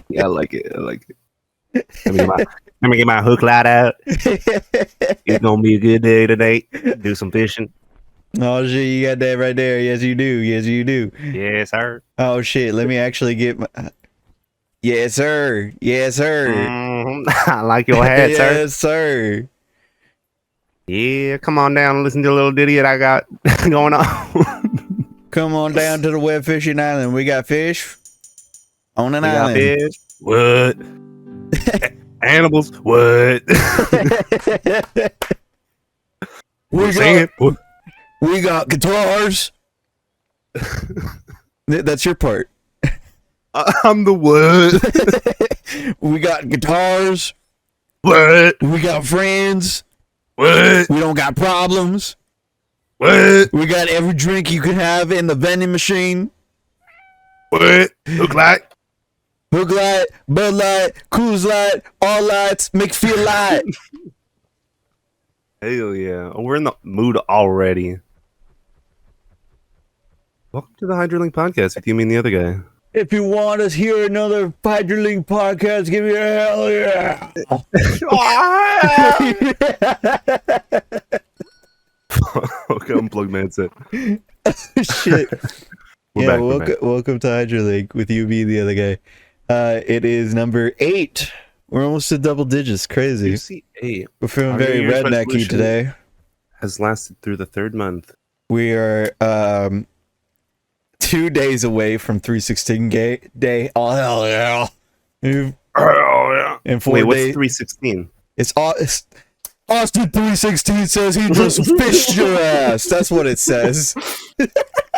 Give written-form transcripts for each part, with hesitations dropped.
Yeah, I like it. I like it. Let me get my hook light out. It's gonna be a good day today. Do some fishing. Oh shit, you got that right there. Yes, you do. Yes, you do. Yes, sir. Oh shit, let me actually get my. Yes, sir. Yes, sir. I like your hat, sir. Yes, sir. Yeah, come on down and listen to a little ditty that I got going on. Come on down to the web fishing island. We got fish on an We got island. fish. What? Animals. What? We got guitars. That's your part. I'm the what? We got guitars. What? We got friends. What? We don't got problems. What? We got every drink you could have in the vending machine. What? Look like? Hook light, Bud Light, Coors Light, all lights make you feel light. Hell yeah. Oh, we're in the mood already. Welcome to the Hydra podcast with you, me and the other guy. If you want to hear another Hydra podcast, give me a hell yeah. Okay, unplug my headset. Shit. We're back. Welcome to Hydra with you, me, and the other guy. It is number 8. We're almost to double digits. Crazy. You see, hey, We're feeling our very New Year's rednecky resolution today. has lasted through the 3rd month. We are 2 days away from 316 day. Oh hell yeah! Oh yeah. And 4 Wait, what's days. 316? It's Austin 316 says he just fished your ass. That's what it says.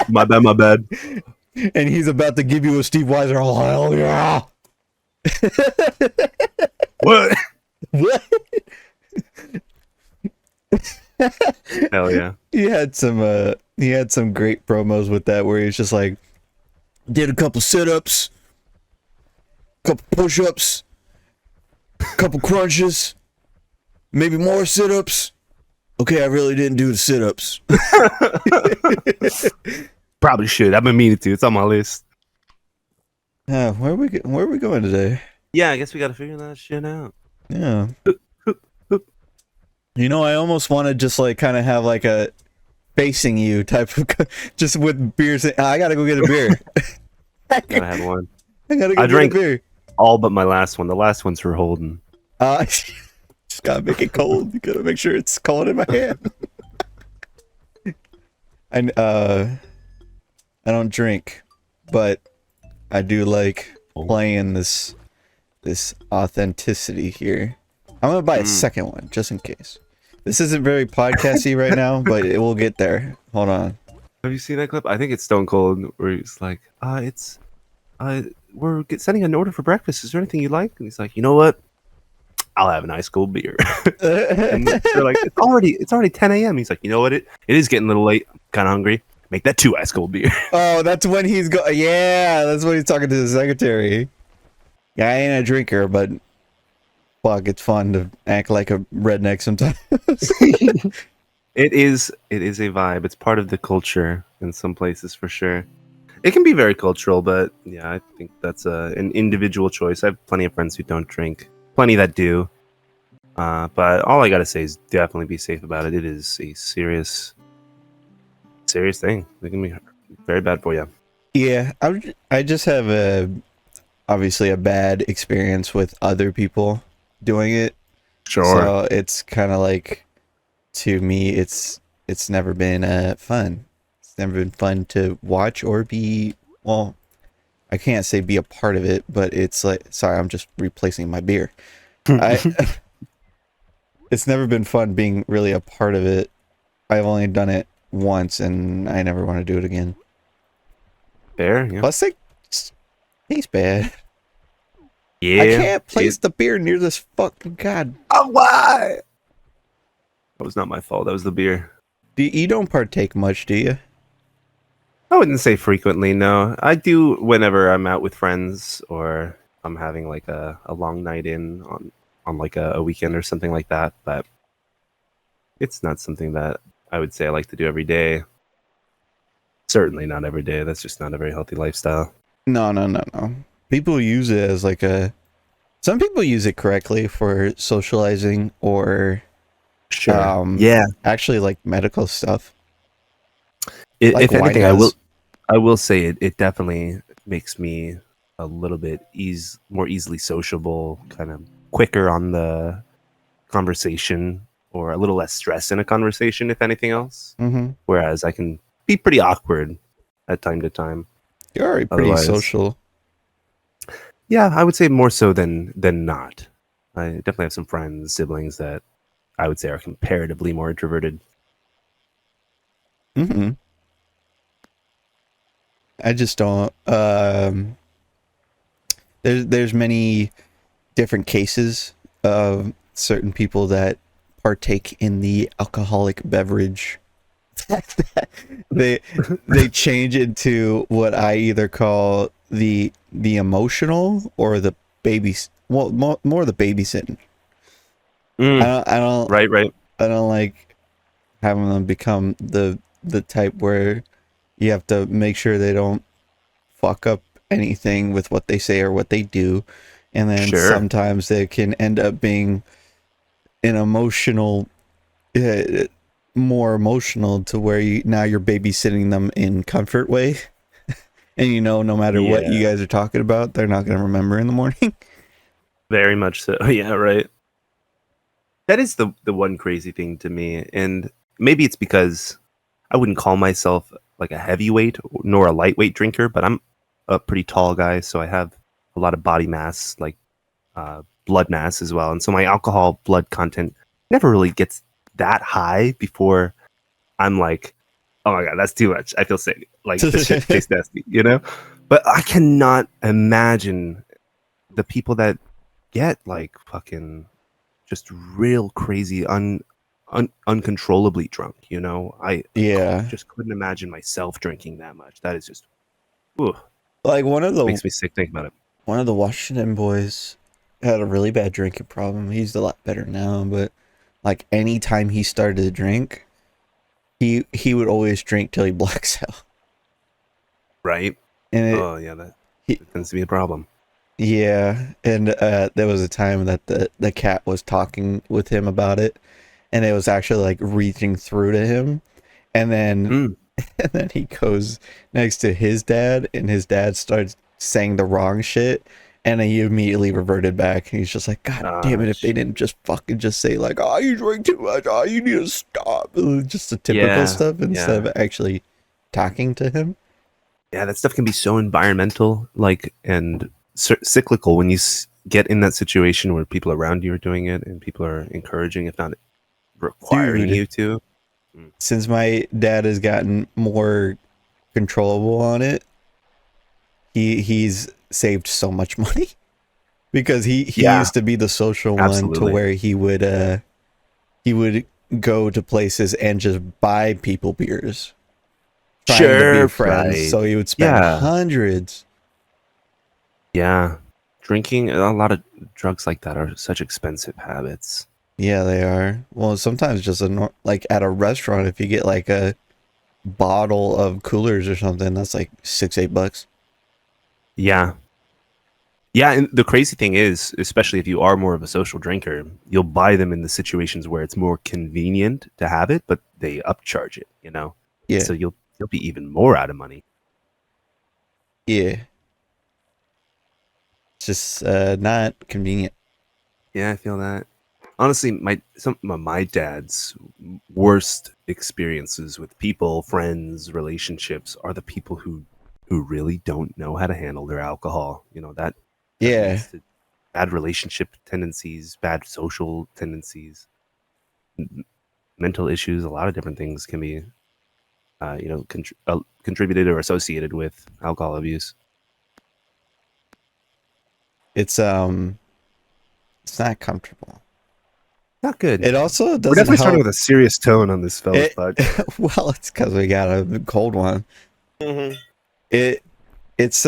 My bad. And he's about to give you a Steve Weiser. Oh hell yeah! What? What? Hell yeah. He had some great promos with that where he's just like, did a couple sit-ups, couple push-ups, couple crunches, maybe more sit-ups. Okay, I really didn't do the sit-ups. Probably should. I've been meaning to. It's on my list. Where are we going today? Yeah, I guess we gotta figure that shit out. Yeah. You know, I almost want to just like kind of have like a facing you type of just with beers. I gotta go get a beer. Gotta have one. I gotta go I get drank a beer. all but my last one. The last one's for Holden. Just gotta make it cold. You gotta make sure it's cold in my hand. I don't drink, but I do like playing this authenticity here. I'm gonna buy a second one just in case. This isn't very podcasty right now, but it will get there. Hold on. Have you seen that clip? I think it's Stone Cold where he's like, we're sending an order for breakfast. Is there anything you like? And he's like, you know what? I'll have an ice cold beer. And they're like, it's already 10 a.m. He's like, you know what? It is getting a little late. Kind of hungry. Make that 2 ice cold beer. Oh, that's when he's yeah, that's when he's talking to the secretary. Yeah, I ain't a drinker, but fuck, it's fun to act like a redneck sometimes. It is a vibe. It's part of the culture in some places for sure. It can be very cultural, but yeah, I think that's an individual choice. I have plenty of friends who don't drink, plenty that do. But all I gotta say is definitely be safe about it. It is a serious thing. It can be very bad for you. Yeah, I just have obviously a bad experience with other people doing it. Sure. So it's kind of like, to me, it's never been fun. It's never been fun to watch or be, well, I can't say be a part of it, but it's like, sorry, I'm just replacing my beer. It's never been fun being really a part of it. I've only done it once and I never want to do it again. Fair, yeah. Plus, it tastes bad. Yeah. I can't place the beer near this fucking god. Oh, why? That was not my fault. That was the beer. You don't partake much, do you? I wouldn't say frequently, no. I do whenever I'm out with friends or I'm having like a long night in on like a weekend or something like that. But it's not something that I would say I like to do every day. Certainly not every day. That's just not a very healthy lifestyle. No, no, no, no. People use it as like a. Some people use it correctly for socializing or Sure. Yeah. actually like medical stuff. Like If wine anything, does. I will say it definitely makes me a little bit more easily sociable, kind of quicker on the conversation, or a little less stress in a conversation, if anything else. Mm-hmm. Whereas I can be pretty awkward at time to time. You're already pretty Otherwise, social. yeah, I would say more so than not. I definitely have some friends, siblings that I would say are comparatively more introverted. Mm-hmm. I just don't. There's many different cases of certain people that partake in the alcoholic beverage. they they change into what I either call the emotional or the babies. Well, more the babysitting. I Mm, don't I don't right, right. I don't like having them become the type where you have to make sure they don't fuck up anything with what they say or what they do. And then Sure. sometimes they can end up being an emotional, uh, more emotional to where now you're babysitting them in comfort way. And no matter what you Yeah, guys are talking about, they're not going to remember in the morning. very much so. Yeah, right. That is the one crazy thing to me, and maybe it's because I wouldn't call myself like a heavyweight nor a lightweight drinker, but I'm a pretty tall guy, so I have a lot of body mass, like blood mass as well, and so my alcohol blood content never really gets that high before I'm like, oh my god, that's too much. I feel sick. Like this shit tastes nasty, you know? But I cannot imagine the people that get like fucking just real crazy uncontrollably drunk, you know? I Yeah. just couldn't imagine myself drinking that much. That is just ooh, Like makes me sick thinking about it. one of the Washington boys had a really bad drinking problem. He's a lot better now, but like anytime he started to drink, he would always drink till he blacks out. Right? And Oh yeah, that he, tends to be a problem. yeah, and there was a time that the cat was talking with him about it, and it was actually like reaching through to him, and then Mm. and then he goes next to his dad, and his dad starts saying the wrong shit, and then he immediately reverted back. He's just like, God damn it, if they didn't just fucking just say like, oh, you drink too much, oh, you need to stop, just the typical Yeah, stuff instead yeah. of actually talking to him. Yeah, that stuff can be so environmental, like, and cyclical when you get in that situation where people around you are doing it and people are encouraging, if not requiring Dude, you to. Mm. since my dad has gotten more controllable on it, he's saved so much money because he Yeah, used to be the social one to absolutely. where he would go to places and just buy people beers trying to be Sure, friends, right. so he would spend Yeah, hundreds. yeah. Drinking, a lot of drugs like that are such expensive habits. Yeah, they are. Well, sometimes just like at a restaurant, if you get like a bottle of coolers or something, that's like $6-8. Yeah. Yeah, and the crazy thing is, especially if you are more of a social drinker, you'll buy them in the situations where it's more convenient to have it, but they upcharge it, you know? Yeah, So you'll be even more out of money. yeah. It's just not convenient. Yeah, I feel that. Honestly, some of my dad's worst experiences with people, friends, relationships are the people who really don't know how to handle their alcohol. You know, that Yeah, leads to bad relationship tendencies, bad social tendencies, mental issues. A lot of different things can be, contributed or associated with alcohol abuse. it's it's not comfortable. Not good. It also We're doesn't definitely starting help. with a serious tone on this fella's It podcast. well, it's because we got a cold one. Mm-hmm. It it's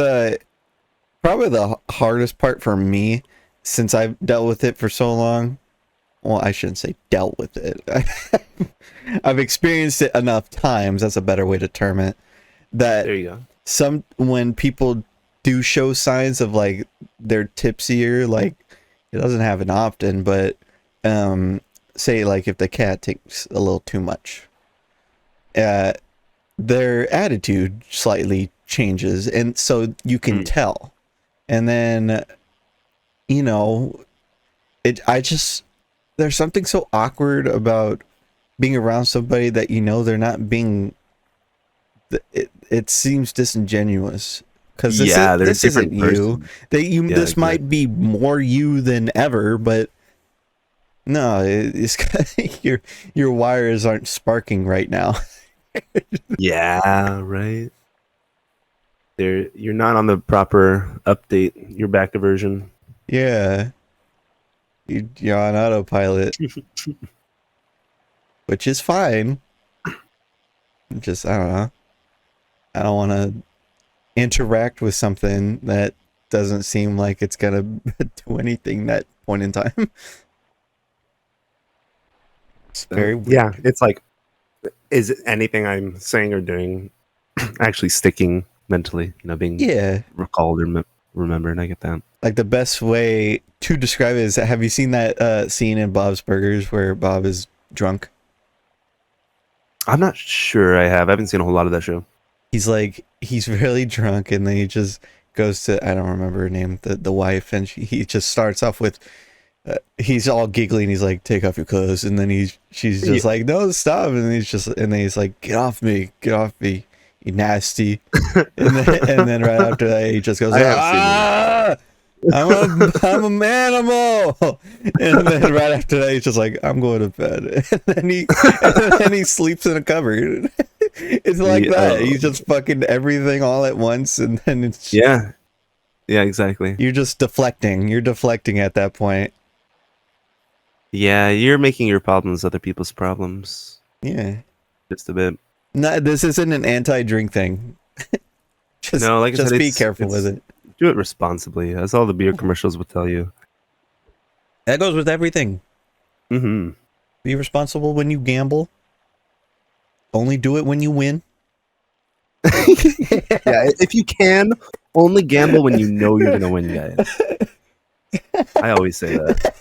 probably the hardest part for me since I've dealt with it for so long. Well, I shouldn't say dealt with it. I've experienced it enough times. That's a better way to term it. that There you go. when people do show signs of like they're tipsier, like it doesn't happen often, but say like if the cat takes a little too much, their attitude slightly changes, and so you can tell. And then, you know, there's something so awkward about being around somebody that you know they're not being. It seems disingenuous because this isn't you. This might be more you than ever, but no, it's your wires aren't sparking right now. Yeah, right. You're not on the proper update. Your back version. Yeah, you're on autopilot, which is fine. Just I don't know. I don't want to interact with something that doesn't seem like it's gonna do anything that point in time. It's very weird. Yeah, it's like, is anything I'm saying or doing actually sticking mentally? You know, being recalled or remembered. I get that. Like the best way to describe it is, have you seen that scene in Bob's Burgers where Bob is drunk? I'm not sure I haven't seen a whole lot of that show. He's really drunk, and then he just goes to, I don't remember her name, the wife, and he just starts off with, he's all giggly, and he's like, take off your clothes, and then she's just like, no, stop, and then he's like, get off me, you nasty, and then right after that he just goes, I'm a manimal, and then right after that he's just like, I'm going to bed, and then he sleeps in a cupboard. It's like that. He's just fucking everything all at once, and then it's yeah, exactly. You're just deflecting. You're deflecting at that point. Yeah, you're making your problems other people's problems. Yeah, just a bit. No, this isn't an anti-drink thing. Just be careful with it. Do it responsibly, as all the beer commercials would tell you. That goes with everything. Mm-hmm. Be responsible when you gamble. Only do it when you win. Yeah, if you can, only gamble when you know you're gonna win, guys. I always say that.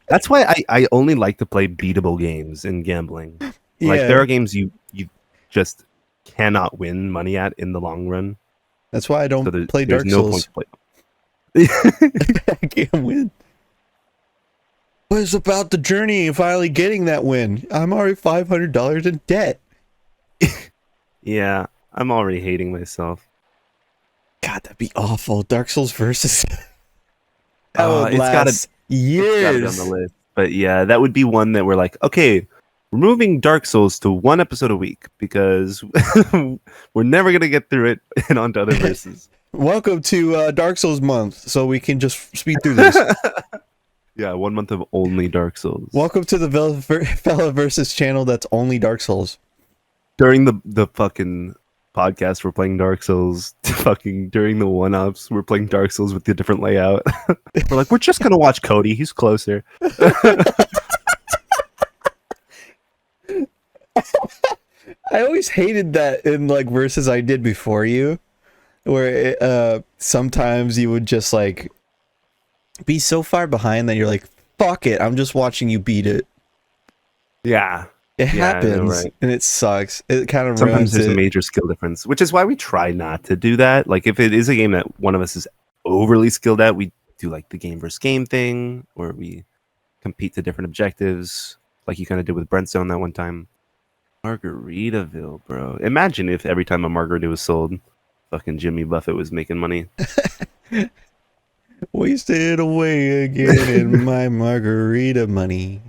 That's why I only like to play beatable games in gambling. Like there are games you just cannot win money at in the long run. That's why I don't play Dark Souls. No point to play. I can't win. But it's about the journey and finally getting that win. I'm already $500 in debt. Yeah, I'm already hating myself. God, that'd be awful. Dark Souls versus. That would last years. It's gotta be on the list. But yeah, that would be one that we're like, okay, we're moving Dark Souls to one episode a week because we're never gonna get through it and onto other verses. Welcome to Dark Souls month, so we can just speed through this. Yeah, 1 month of only Dark Souls. Welcome to the Fella Versus channel that's only Dark Souls. During the fucking podcast, we're playing Dark Souls. Fucking during the one-ups, we're playing Dark Souls with the different layout. We're like, we're just gonna watch Cody. He's closer. I always hated that in like verses I did before you, where sometimes you would just like be so far behind that you're like, fuck it, I'm just watching you beat it. Yeah. It happens, right? And it sucks. It kind of sometimes there's a major skill difference, which is why we try not to do that. Like if it is a game that one of us is overly skilled at, we do like the game versus game thing, or we compete to different objectives, like you kind of did with Brentzone that one time. Margaritaville, bro. Imagine if every time a margarita was sold, fucking Jimmy Buffett was making money. Wasted away again in my margarita money.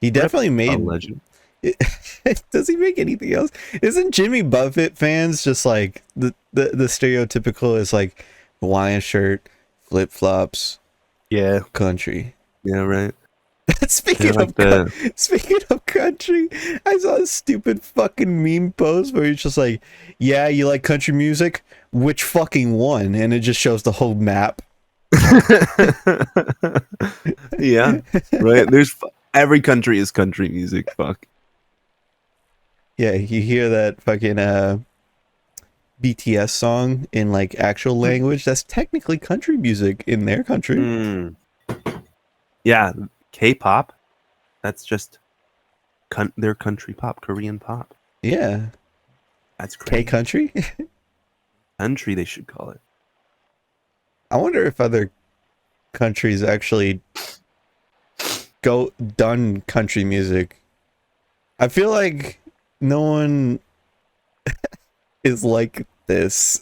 He definitely made a legend. Does he make anything else? Isn't Jimmy Buffett fans just like the stereotypical is like Hawaiian shirt, flip flops, country. Yeah, right. Speaking of country, I saw a stupid fucking meme post where he's just like, yeah, you like country music? Which fucking one? And it just shows the whole map. Yeah, right. Every country is country music. Fuck. Yeah, you hear that fucking BTS song in like actual language. That's technically country music in their country. Mm. Yeah, K-pop. That's just their country pop, Korean pop. Yeah, That's K crazy. country. Country, they should call it. I wonder if other countries actually done country music. I feel like no one is like this.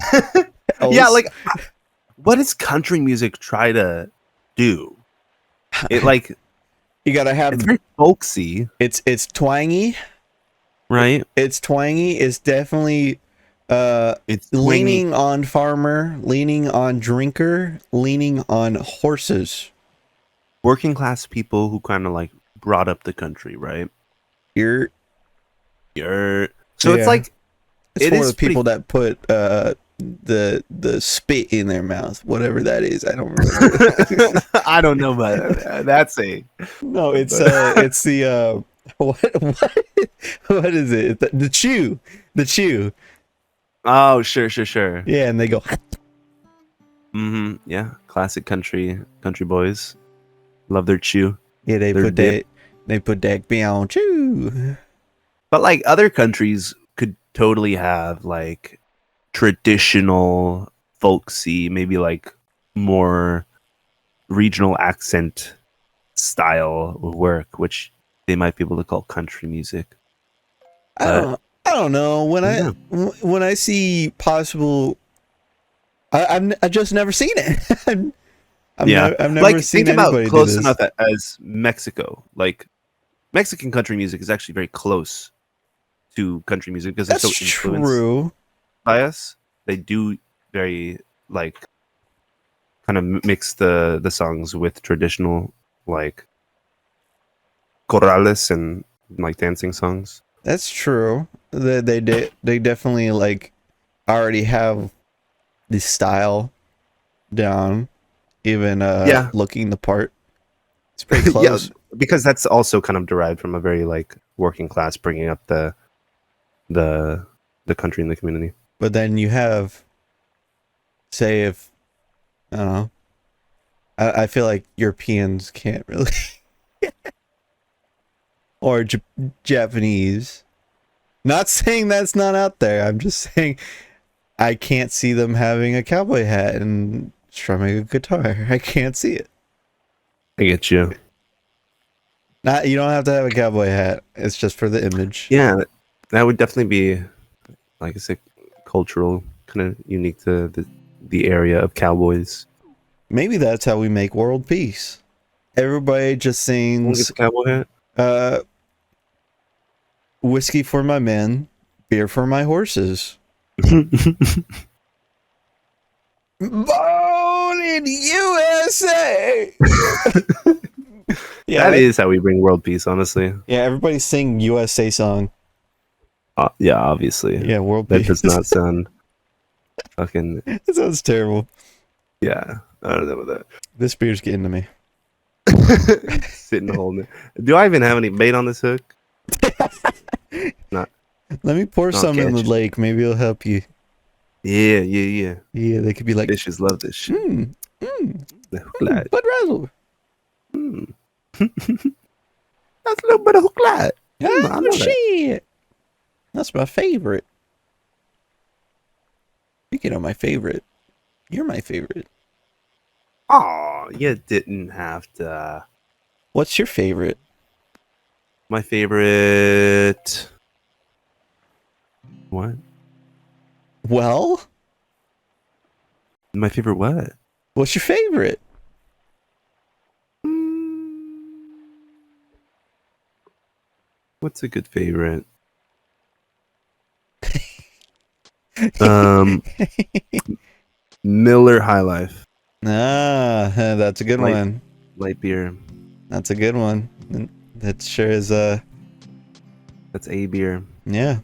Yeah, Else. like what does country music try to do? It like You gotta it's have very folksy, it's twangy. right? It's twangy. It's definitely It's swingy. leaning on farmer, leaning on drinker, leaning on horses. Working class people who kind of like brought up the country, right? You're So it's yeah. like It's it for is the pretty. people that put the spit in their mouth, whatever that is. I don't remember. I don't know, but that's a. No, it's the what is it? The chew, the chew. Oh, sure. Yeah, and they go. Yeah, classic country boys love their chew, Yeah, their dip. they put that beyond chew. But like other countries could totally have like traditional folksy, maybe like more regional accent style work, which they might be able to call country music. But I don't know yeah, when I see possible. I've just never seen it. yeah. I've never Like seen think about anybody do close this. enough as Mexico. Like Mexican country music is actually very close to country music because they're That's so influenced true. by us. They do very like kind of mix the songs with traditional like corrales and like dancing songs. That's true. They definitely like already have the style down, even Yeah, looking the part. It's pretty yeah, close. because that's also kind of derived from a very like working class bringing up the the country and the community. But then you have, say, if I don't know, I feel like Europeans can't really, or Japanese. Not saying that's not out there. I'm just saying I can't see them having a cowboy hat and strumming a guitar. I can't see it. I get you. Not you don't have to have a cowboy hat. It's just for the image. Yeah, that would definitely be like I said, cultural, kind of unique to the area of cowboys. Maybe that's how we make world peace. Everybody just Someone gets sings a cowboy hat. uh whiskey for my men, beer for my horses. Born in USA. Yeah, That is how we bring world peace, honestly. yeah. Everybody sing USA song. Yeah, obviously. Yeah, world That peace. does not sound fucking. That sounds terrible. Yeah, I don't know about This beer's getting to me. that. Sitting holding it. Do I even have any bait on this hook? Not. Let me pour some in the catch. lake. Maybe it'll help you. Yeah. Yeah, they could be like, Fishes love this shit. The hook light. Bud Razzle. That's a little bit of hook light. I Oh, know that. shit. That's my favorite. Speaking of my favorite, you're my favorite. Oh, you didn't have to. What's your favorite? My favorite. What? Well, My favorite what? what's your favorite? What's a good favorite? Um, Miller High Life, Ah, that's a good light one. light beer. That's a good one. And that sure is, That's a beer. yeah.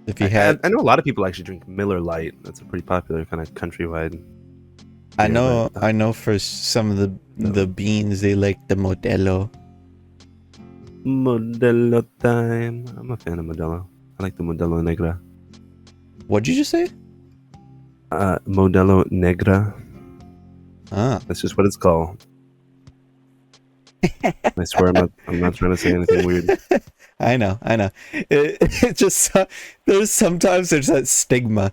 If you had, I know a lot of people actually drink Miller Lite. That's a pretty popular kind of countrywide here, but I know for some of the beans they like the Modelo. Modelo time. I'm a fan of Modelo. I like the Modelo Negra. What'd you just say? Modelo Negra. Ah. That's just what it's called. I swear I'm not trying to say anything weird. I know. It just there's sometimes there's that stigma,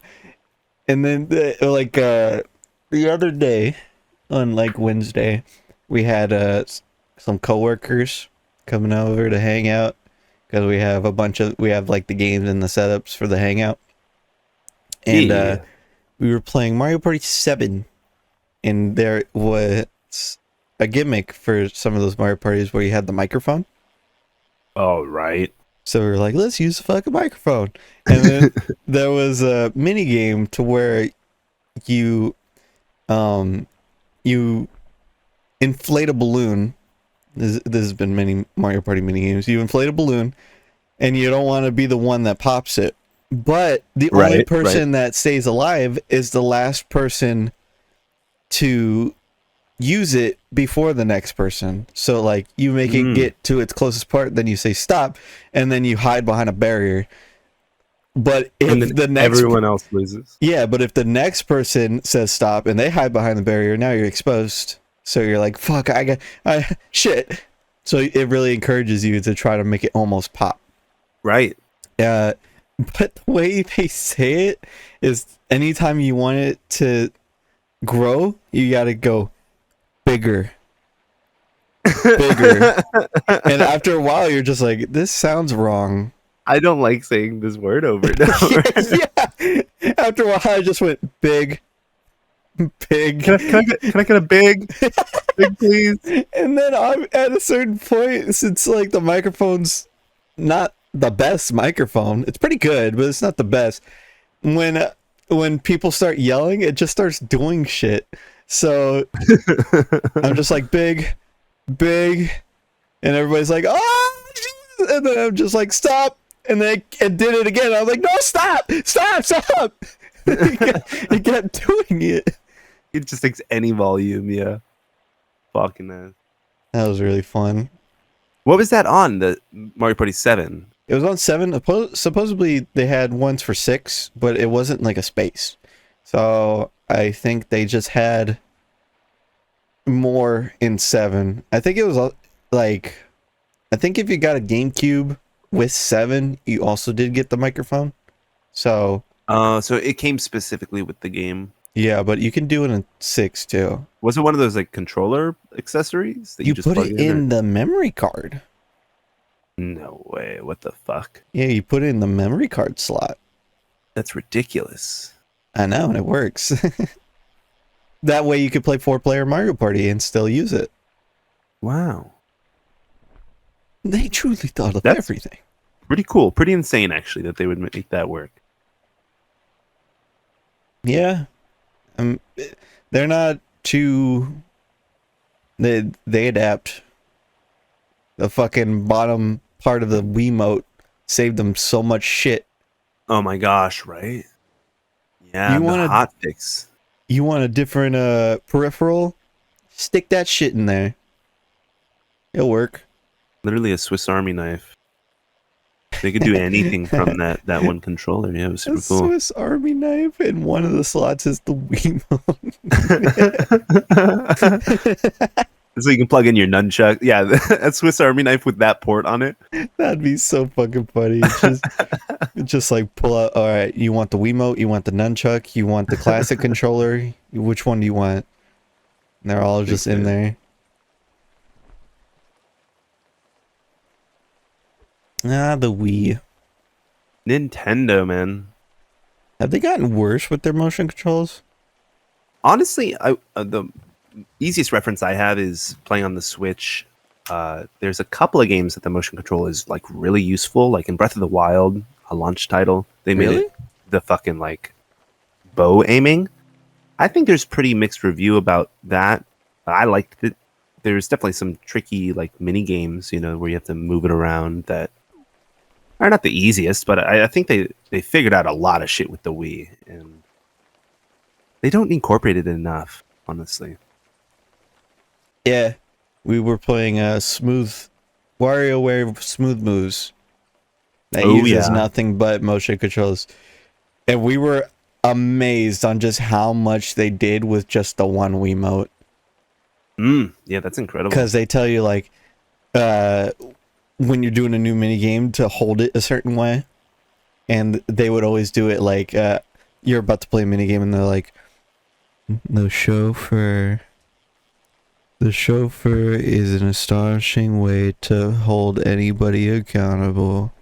and then the other day on like Wednesday, we had some coworkers coming over to hang out because we have like the games and the setups for the hangout, and Yeah. we were playing Mario Party 7, and there was a gimmick for some of those Mario parties where you had the microphone. Oh, right. So we were like, let's use the fucking microphone. And then there was a mini game to where you you inflate a balloon. This has been many Mario Party mini games. You inflate a balloon and you don't want to be the one that pops it. But the only Right. person that stays alive is the last person to use it before the next person. So like you make it get to its closest part, then you say stop, and then you hide behind a barrier. But And if then the next everyone else loses. yeah, but if the next person says stop and they hide behind the barrier, now you're exposed. So you're like, fuck, I shit. So it really encourages you to try to make it almost pop. Right. But the way they say it is anytime you want it to grow, you gotta go bigger. Bigger. And after a while you're just like, this sounds wrong. I don't like saying this word over and over. Yeah. After a while I just went big. Big. Can I get a big please? And then I'm at a certain point, since like the microphone's not the best microphone, it's pretty good, but it's not the best. When people start yelling, it just starts doing shit. So I'm just like big, and everybody's like, oh, Jesus! And then I'm just like stop, and then it did it again. I'm like, no, stop. It kept doing it. It just takes any volume, yeah. Fucking ass. That was really fun. What was that on? The Mario Party 7? It was on 7. Supposedly they had ones for 6, but it wasn't like a space. So I think they just had more in 7. I think it was like, I think if you got a GameCube with 7, you also did get the microphone. So So it came specifically with the game. yeah, but you can do it in 6 too. Was it one of those like controller accessories that You just put plug it in the memory card. No way. What the fuck? Yeah, you put it in the memory card slot. That's ridiculous. I know, and it works. That way you could play 4-player Mario Party and still use it. Wow. They truly thought of That's everything. pretty cool. Pretty insane, actually, that they would make that work. Yeah. They're not too... They adapt. The fucking bottom part of the Wiimote saved them so much shit. Oh my gosh, right? Yeah, You the wanna- hot fix. You want a different peripheral? Stick that shit in there. It'll work. Literally a Swiss Army knife. They could do anything from that one controller. Yeah, it was A super cool. Swiss Army knife, and one of the slots is the Wiimote. So you can plug in your nunchuck. Yeah, a Swiss Army knife with that port on it. That'd be so fucking funny. Just like pull out. All right, you want the Wiimote? You want the nunchuck? You want the classic controller? Which one do you want? And they're all just in there. Ah, the Wii. Nintendo, man. Have they gotten worse with their motion controls? Honestly, the easiest reference I have is playing on the Switch. There's a couple of games that the motion control is like really useful, like in Breath of the Wild, a launch title. They made Really? it the fucking like bow aiming. I think there's pretty mixed review about that. I liked it. There's definitely some tricky like mini games, where you have to move it around that are not the easiest, but I think they figured out a lot of shit with the Wii, and they don't incorporate it enough. honestly. Yeah, we were playing WarioWare Smooth Moves that Oh uses yeah. nothing but motion controls, and we were amazed on just how much they did with just the one Wiimote. Yeah, that's incredible. Because they tell you like, when you're doing a new mini game to hold it a certain way, and they would always do it like, you're about to play a mini game, and they're like, the chauffeur is an astonishing way to hold anybody accountable.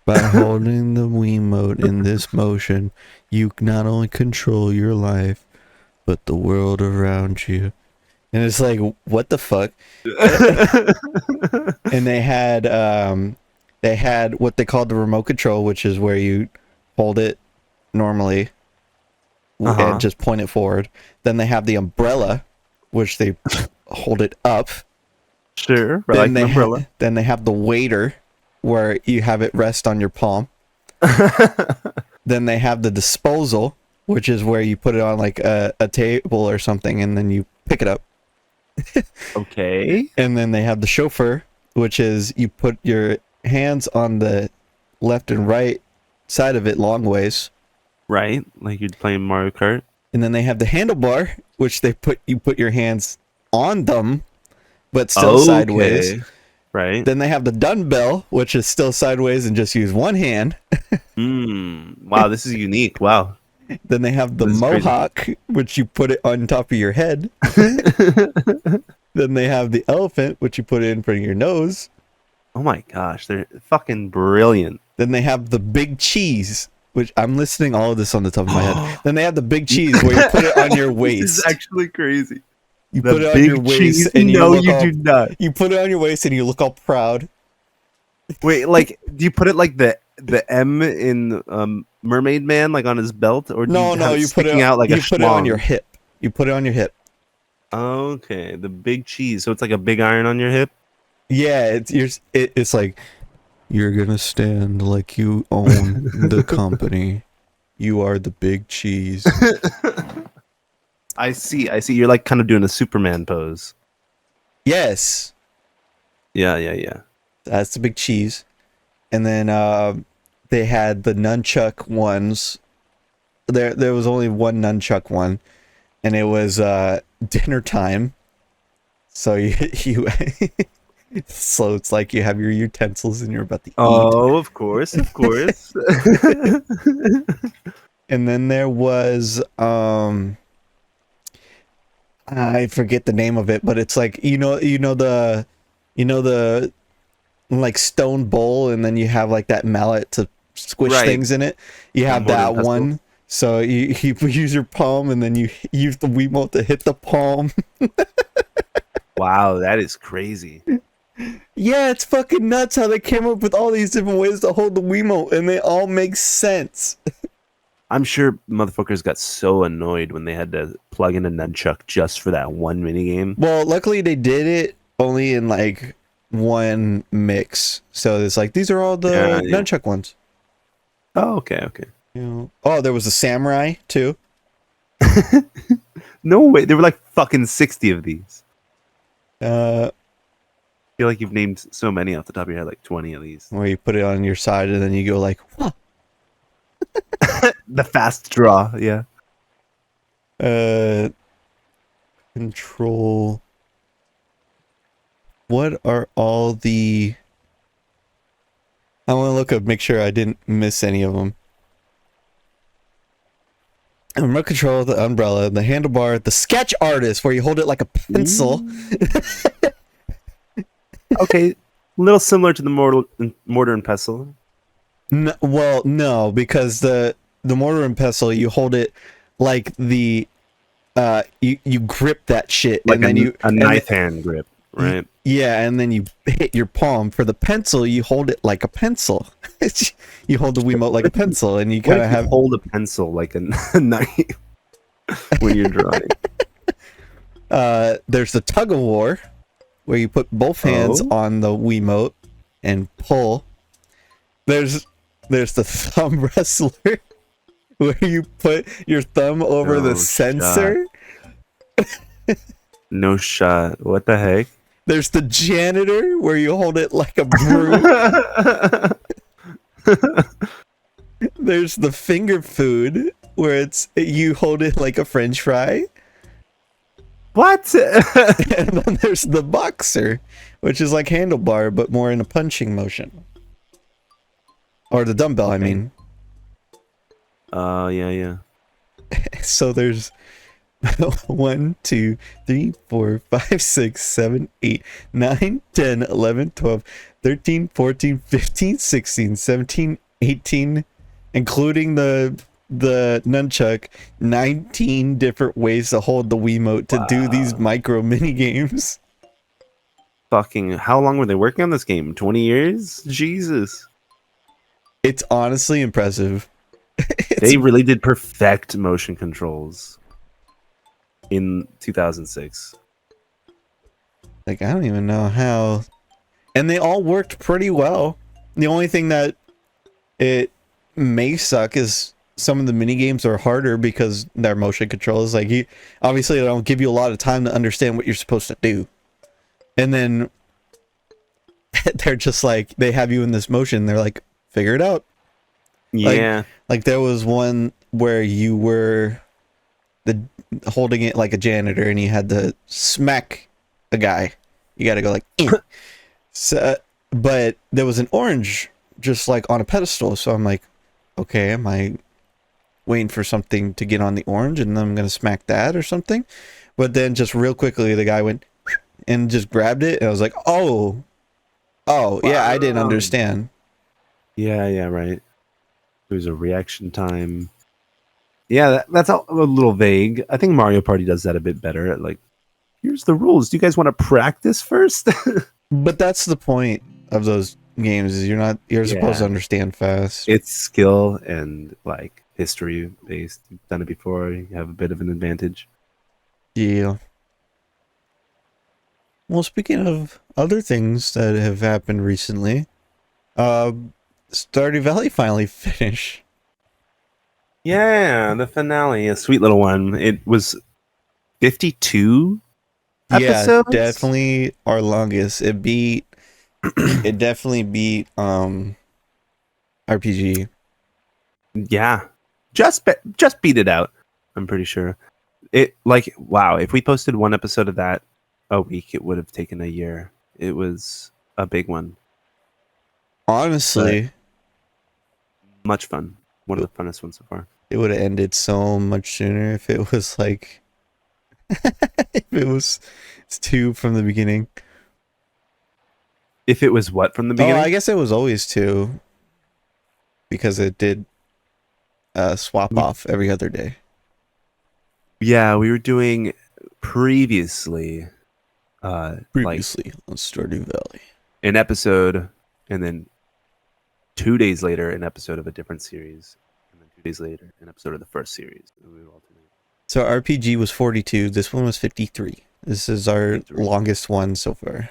By holding the Wiimote in this motion, you not only control your life, but the world around you. And it's like, what the fuck? And they had what they called the remote control, which is where you hold it normally and just point it forward. Then they have the umbrella, which they hold it up. Sure, Then like an they umbrella. then they have the waiter, where you have it rest on your palm. Then they have the disposal, which is where you put it on like a table or something, and then you pick it up. Okay. And then they have the chauffeur, which is you put your hands on the left and right side of it long ways. Right, like you're playing Mario Kart. And then they have the handlebar, which you put your hands on them, but still sideways. Right. Then they have the dumbbell, which is still sideways and just use one hand. Wow, this is unique. Wow. Then they have the mohawk, which you put it on top of your head. Then they have the elephant, which you put it in front of your nose. Oh my gosh, they're fucking brilliant. Then they have the big cheese, which I'm listening all of this on the top of my head. Then they have the big cheese where you put it on your waist. This is actually crazy. You put it on your waist and you do not. You put it on your waist and you look all proud. Wait, like, do you put it like the M in Mermaid Man, like on his belt, or do you put it out like you a put it on your hip. You put it on your hip. Okay, the big cheese. So it's like a big iron on your hip. Yeah, it's like, you're gonna stand like you own the company. You are the big cheese. I see. You're like kind of doing a Superman pose. Yes. Yeah. That's the big cheese. And then they had the nunchuck ones. There was only one nunchuck one, and it was dinner time. So you so it's like you have your utensils and you're about to eat. Oh, of course. And then there was I forget the name of it, but it's like you know the like stone bowl, and then you have like that mallet to squish things in it. You have that one. So you use your palm, and then you use the Wiimote to hit the palm. Wow, that is crazy. Yeah, it's fucking nuts how they came up with all these different ways to hold the Wiimote, and they all make sense. I'm sure motherfuckers got so annoyed when they had to plug in a nunchuck just for that one minigame. Well, luckily they did it only in like one mix. So it's like, these are all the nunchuck ones. Oh, okay. Oh, there was a samurai too. No way. There were like fucking 60 of these. I feel like you've named so many off the top of your head, like 20 of these. Where you put it on your side and then you go like, what? The fast draw, yeah. Control. What are all the... I want to look up, make sure I didn't miss any of them. Remote control, the umbrella, the handlebar, the sketch artist, where you hold it like a pencil. Okay, a little similar to the mortar and pestle. No, well, no, because the mortar and pestle, you hold it like the you grip that shit, like, and then a knife hand grip, right? Yeah, and then you hit your palm. For the pencil, you hold it like a pencil. You hold the Wiimote like a pencil, and you kind of hold a pencil like a knife when you're drawing. There's the tug of war, where you put both hands on the Wiimote and pull. There's the thumb wrestler, where you put your thumb over the sensor. No shot. What the heck? There's the janitor where you hold it like a broom. There's the finger food where you hold it like a French fry. What? And then there's the boxer, which is like handlebar but more in a punching motion. Or the dumbbell, I mean. Yeah. So there's 1, 2, 3, 4, 5, 6, 7, 8, 9, 10, 11, 12, 13, 14, 15, 16, 17, 18, including the nunchuck, 19 different ways to hold the Wiimote to do these micro mini games. Fucking, how long were they working on this game? 20 years? Jesus. It's honestly impressive. They really did perfect motion controls in 2006. Like, I don't even know how. And they all worked pretty well. The only thing that it may suck is some of the mini games are harder because their motion controls. Like, obviously they don't give you a lot of time to understand what you're supposed to do. And then they're just like, they have you in this motion. They're like, figure it out. Yeah. Like there was one where you were holding it like a janitor and you had to smack a guy. You got to go like, eh. So, but there was an orange just like on a pedestal. So I'm like, okay, am I waiting for something to get on the orange and then I'm going to smack that or something? But then just real quickly, the guy went and just grabbed it. And I was like, oh, yeah, I didn't understand. Yeah, right. There's a reaction time. Yeah, that's a little vague. I think Mario Party does that a bit better. Like, here's the rules. Do you guys want to practice first? But that's the point of those games is you're supposed to understand fast. It's skill and like history based. You've done it before. You have a bit of an advantage. Yeah. Well, speaking of other things that have happened recently, Stardew Valley finally finished. Yeah, the finale, a sweet little one. It was 52 Yeah, episodes. definitely our longest. It definitely beat RPG. Yeah. Just beat it out. I'm pretty sure. It like wow, if we posted one episode of that a week, it would have taken a year. It was a big one. Honestly, but much fun. One of the funnest ones so far. It would have ended so much sooner if it was like if it was 2 from the beginning. If it was what from the beginning? Oh, I guess it was always 2 because it did swap off every other day. Yeah, we were doing previously on Stardew Valley. An episode, and then 2 days later, an episode of a different series, and then 2 days later, an episode of the first series. And we would alternate. So RPG was 42. This one was 53. This is our 53. Longest one so far.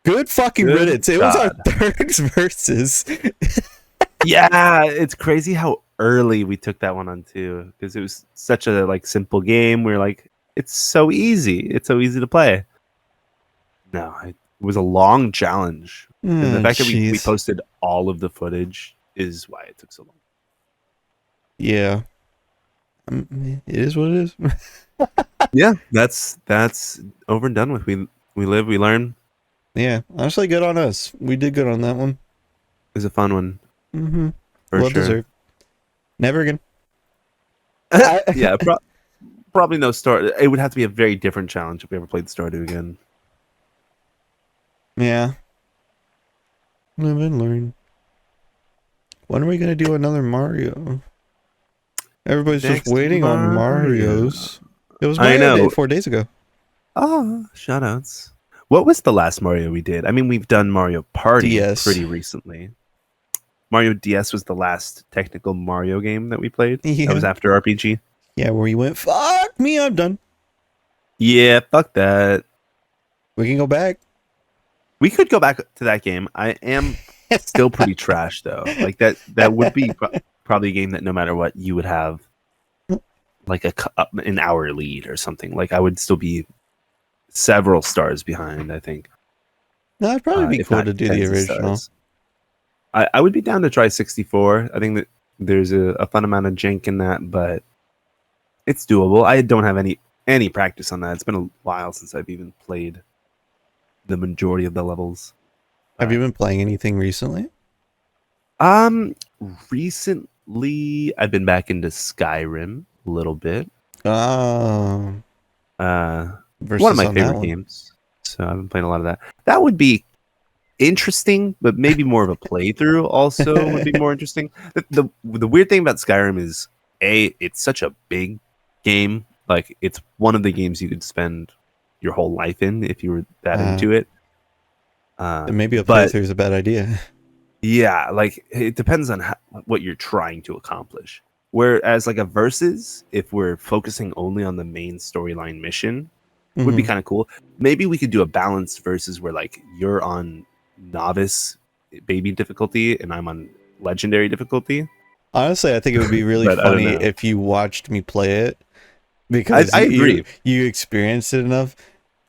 Good fucking riddance. It was our third versus. Yeah, it's crazy how early we took that one on too, because it was such a like simple game. We're like, it's so easy. It's so easy to play. No, it was a long challenge. And the fact that we posted all of the footage is why it took so long. Yeah. It is what it is. Yeah, that's over and done with. We live, we learn. Yeah, honestly, good on us. We did good on that one. It was a fun one. Mm-hmm. For well sure. Deserved. Never again. Yeah, probably no Stardew. It would have to be a very different challenge if we ever played Stardew again. Yeah. Live and learn. When are we gonna do another Mario? Everybody's just waiting on Mario's. It was Mario Day 4 days ago. Oh, shoutouts. What was the last Mario we did? I mean, we've done Mario Party DS. Pretty recently. Mario DS was the last technical Mario game that we played. Yeah. That was after RPG. Yeah, where you went, fuck me, I'm done. Yeah, fuck that. We can go back. We could go back to that game. I am still pretty trash, though. Like, that would be probably a game that no matter what, you would have like an hour lead or something. Like I would still be several stars behind. I think, No, it'd probably be if cool not to do the tens of original. stars. I would be down to try 64. I think that there's a fun amount of jank in that, but it's doable. I don't have any practice on that. It's been a while since I've even played the majority of the levels. Have you been playing anything recently? Recently I've been back into Skyrim a little bit. Oh, One of versus my on that favorite one. games. So I've been playing a lot of that. That would be interesting, but maybe more of a playthrough also would be more interesting. The weird thing about Skyrim is it's such a big game. Like it's one of the games you could spend your whole life in if you were that into it. Maybe a But playthrough is a bad idea. yeah, like it depends on what you're trying to accomplish. Whereas like a versus, if we're focusing only on the main storyline mission, would be Hmm. kind of cool. Maybe we could do a balanced versus where like you're on novice baby difficulty and I'm on legendary difficulty. Honestly, I think it would be really But I don't funny know. if you watched me play it I, because I you agree. you experienced it enough.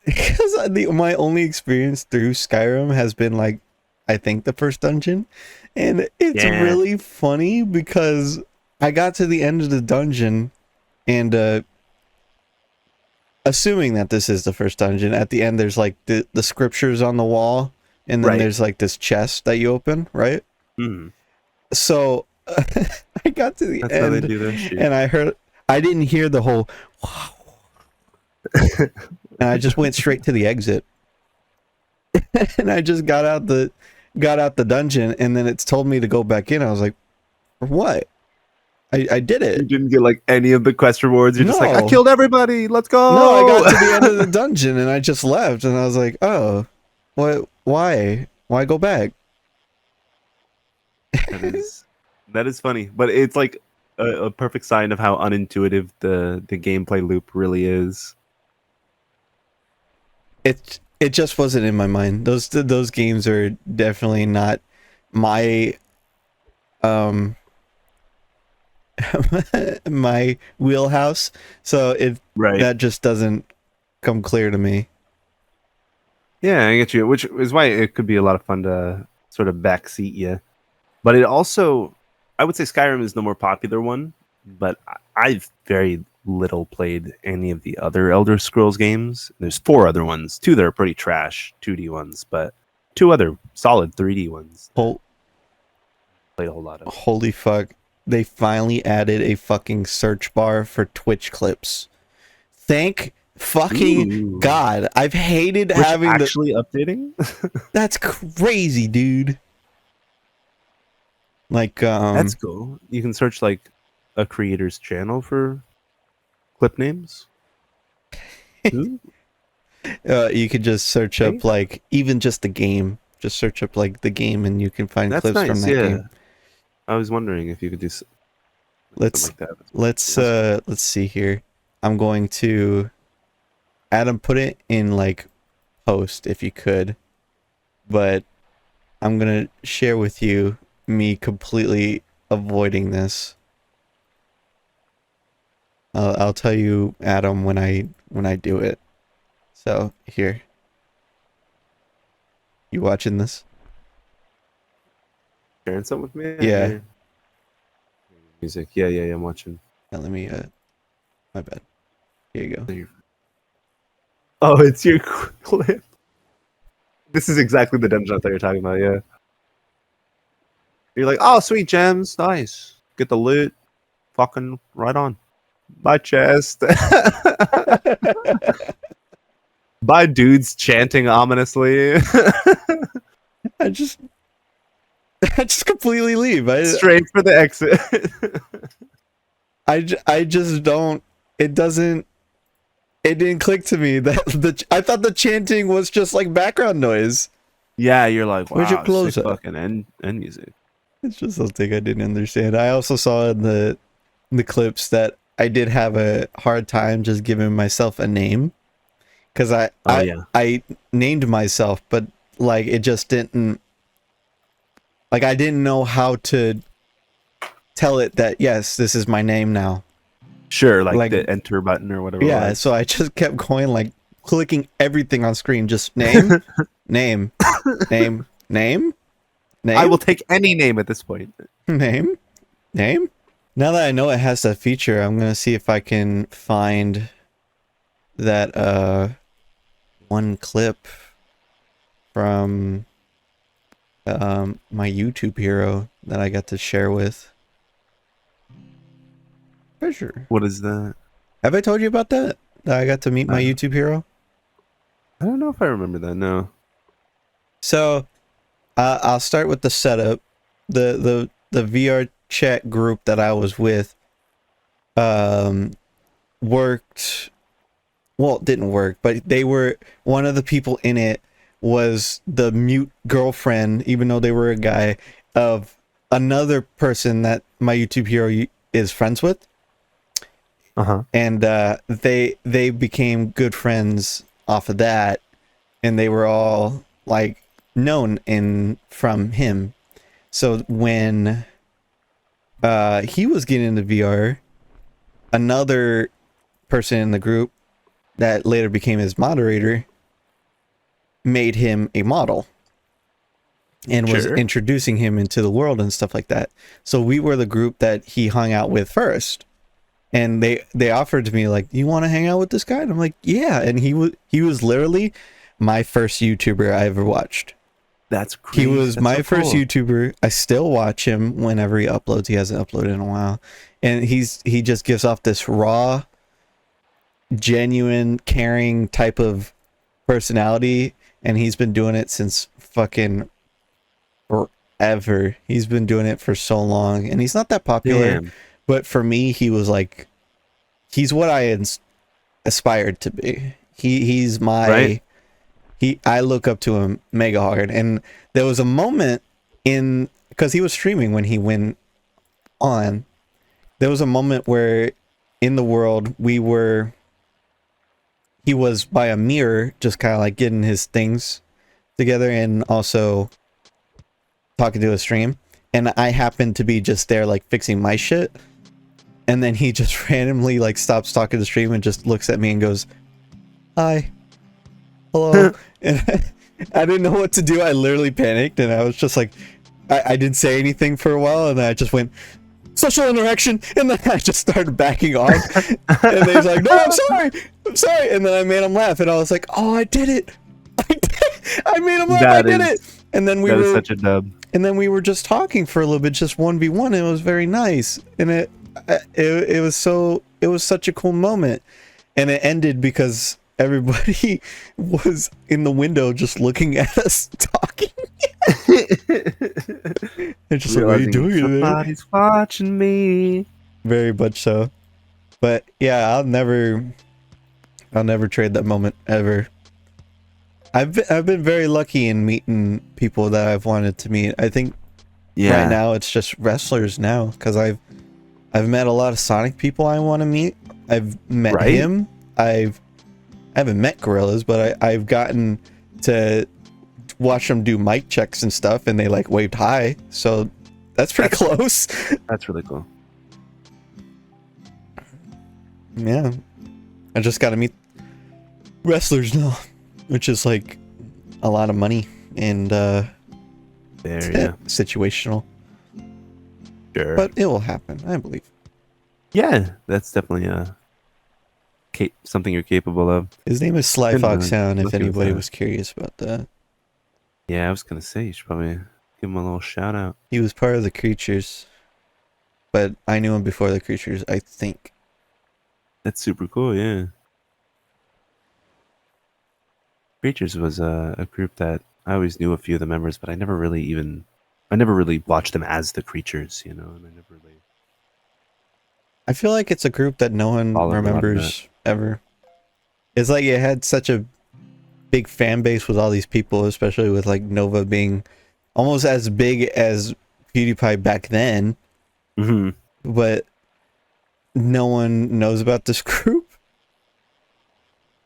Because my only experience through Skyrim has been like, I think the first dungeon, and it's Yeah. really funny because I got to the end of the dungeon, and assuming that this is the first dungeon, at the end there's like the scriptures on the wall, and then Right. there's like this chest that you open, right? Mhm. So I got to the That's how they end, do their shit. and I didn't hear the whole, and I just went straight to the exit. And I just got out the dungeon, and then it's told me to go back in. I was like, for what? I did You it. didn't get like any of the quest rewards. You're just like, I No. killed everybody. Let's No, I go. got to the end of the dungeon and I just left, and I was like, oh, what? Why? Why go back? That is funny, but it's like a perfect sign of how unintuitive the gameplay loop really is. It just wasn't in my mind. Those games are definitely not my um my wheelhouse. So Right. that just doesn't come clear to me. Yeah, I get you. Which is why it could be a lot of fun to sort of backseat you. But it also, I would say Skyrim is the more popular one, but I've very little played any of the other Elder Scrolls games. There's 4 other ones, 2 that are pretty trash, 2D ones, but 2 other solid 3D ones that Hol- I played a whole lot of. Holy fuck. They finally added a fucking search bar for Twitch clips. Thank fucking Ooh. God. I've hated Which having the. actually updating? That's crazy, dude. Like, That's cool. You can search like a creator's channel for clip names. Ooh, you could just search up, nice. like, even just the game. Just search up, like, the game and you can find That's clips from nice. that Yeah, game. I was wondering if you could do something Let's, like that. let's see here. I'm going to, Adam, put it in, like, post if you could. But I'm gonna share with you me completely avoiding this. I'll tell you, Adam, when I do it. So here, you watching this? Sharing something with me? Yeah. Music. Yeah, yeah, yeah. I'm watching. Let me. My bad. Here you go. Oh, it's your clip. This is exactly the dungeon I thought you were talking about. Yeah. You're like, oh, sweet gems, nice. Get the loot. Fucking right on. My chest. By dudes chanting ominously. I just, I just completely leave. Straight for the exit. I just don't. It doesn't. It didn't click to me that I thought the chanting was just like background noise. Yeah, you're like, Where's your wow, sick clothes at? fucking end music. It's just something I didn't understand. I also saw in the clips that I did have a hard time just giving myself a name, because Oh yeah. I named myself, but like it just didn't, like I didn't know how to tell it that yes, this is my name now. Sure, like Like, the enter button or whatever it yeah, was. so I just kept going, like, clicking everything on screen, just name, name, name, name, I name, will take any name at this point. name, name. Now that I know it has that feature, I'm gonna see if I can find that one clip from my YouTube hero that I got to share with Treasure. What is that? Have I told you about that? That I got to meet my I, YouTube hero? I don't know if I remember that. No. So I'll start with the setup. The VR chat group that I was with worked, well, it didn't work, but they were, one of the people in it was the mute girlfriend, even though they were a guy, of another person that my YouTube hero is friends with. Uh-huh. And they became good friends off of that, and they were all like known in from him. So when he was getting into VR, another person in the group that later became his moderator made him a model and was Sure. introducing him into the world and stuff like that. So we were the group that he hung out with first. And they offered to me, like, you want to hang out with this guy? And I'm like, yeah. And he was literally my first YouTuber I ever watched. That's crazy. He was That's my so first cool. YouTuber. I still watch him whenever he uploads. He hasn't uploaded in a while. And he just gives off this raw, genuine, caring type of personality. And he's been doing it since fucking forever. He's been doing it for so long. And he's not that popular. Damn. But for me, he was like, he's what I aspired to be. He's my, Right. I look up to him mega hard. And there was a moment because he was streaming when he went on, there was a moment where in the world he was by a mirror, just kind of like getting his things together and also talking to a stream. And I happened to be just there like fixing my shit. And then he just randomly like stops talking to the stream and just looks at me and goes, "Hi, hello." And I didn't know what to do. I literally panicked and I was just like, I didn't say anything for a while, and then I just went, "Social interaction," and then I just started backing off. And he's like, "No, I'm sorry." And then I made him laugh, and I was like, "Oh, I did it! I made him laugh. I did it!" And then That is such a dub. and then we were just talking for a little bit, just 1v1. It was very nice, and it was such a cool moment. And it ended because everybody was in the window just looking at us talking. They're just like, "What are you doing there?" Somebody's watching me. Very much so. But yeah, I'll never trade that moment ever. I've been very lucky in meeting people that I've wanted to meet. I think Yeah. right now it's just wrestlers now, because I've met a lot of Sonic people I want to meet. I've met Right? him. I haven't met Gorillas, but I've gotten to watch them do mic checks and stuff, and they like waved hi. So that's pretty close. That's really cool. Yeah, I just got to meet wrestlers now, which is like a lot of money and There, yeah. situational, Sure. but it will happen, I believe. yeah, that's definitely something you're capable of. His name is Sly Didn't Fox really Sound, if look into anybody that. was curious about that. Yeah, I was gonna say you should probably give him a little shout out. He was part of the Creatures, but I knew him before the Creatures, I think. That's super cool. Yeah. Creatures was a group that I always knew a few of the members, but I never really watched them as the Creatures, and I never really. I feel like it's a group that no one Followed a lot of remembers ever. It's like it had such a big fan base with all these people, especially with like Nova being almost as big as PewDiePie back then, Mm-hmm. but no one knows about this group.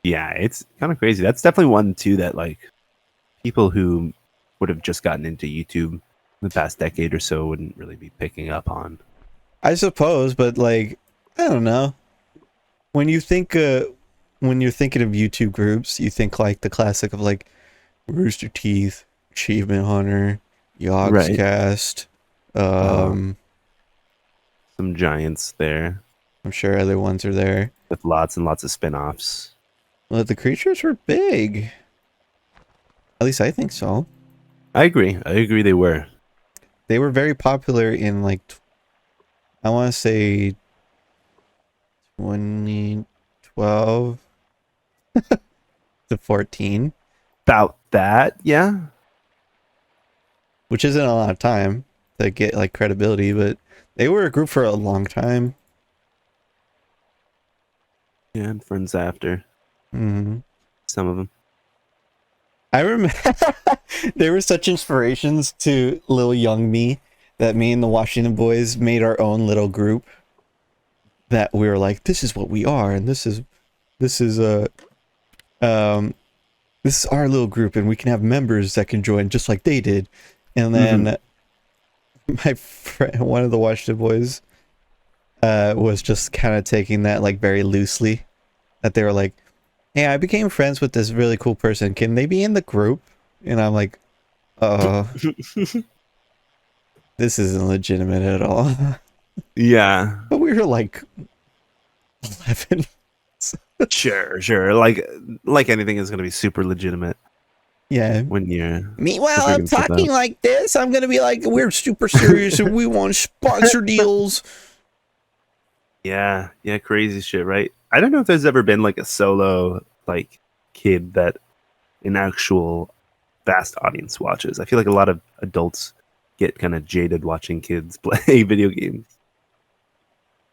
Yeah, it's kind of crazy. That's definitely one too that like people who would have just gotten into YouTube in the past decade or so wouldn't really be picking up on. I suppose, but like, I don't know. when you think when you're thinking of YouTube groups, you think like the classic of like Rooster Teeth, Achievement Hunter, Right. Yogscast. Uh, Um, some giants there I'm sure other ones are there. with lots and lots of spin-offs. Well, the creatures were big. At least I think so. I agree. I agree they were. They were very popular in like I want to say 2012 to 14, About that, yeah. which isn't a lot of time to get like credibility, but they were a group for a long time. Yeah, and friends after. Hmm. Some of them. I remember they were such inspirations to little young me that me and the Washington boys made our own little group that we were like, this is what we are, and this is a um this is our little group, and we can have members that can join just like they did. And Hmm. then my friend, one of the Washington boys, was just kind of taking that like very loosely. That they were like, "Hey, I became friends with this really cool person. Can they be in the group?" And I'm like, "Uh, this isn't legitimate at all." Yeah. But we were like 11. Sure. Like anything is gonna be super legitimate Yeah. when you're Meanwhile, I'm figuring stuff talking out. like this. I'm gonna be like, we're super serious and we want sponsor deals. Yeah, crazy shit, right? I don't know if there's ever been like a solo like kid that an actual vast audience watches. I feel like a lot of adults get kind of jaded watching kids play video games.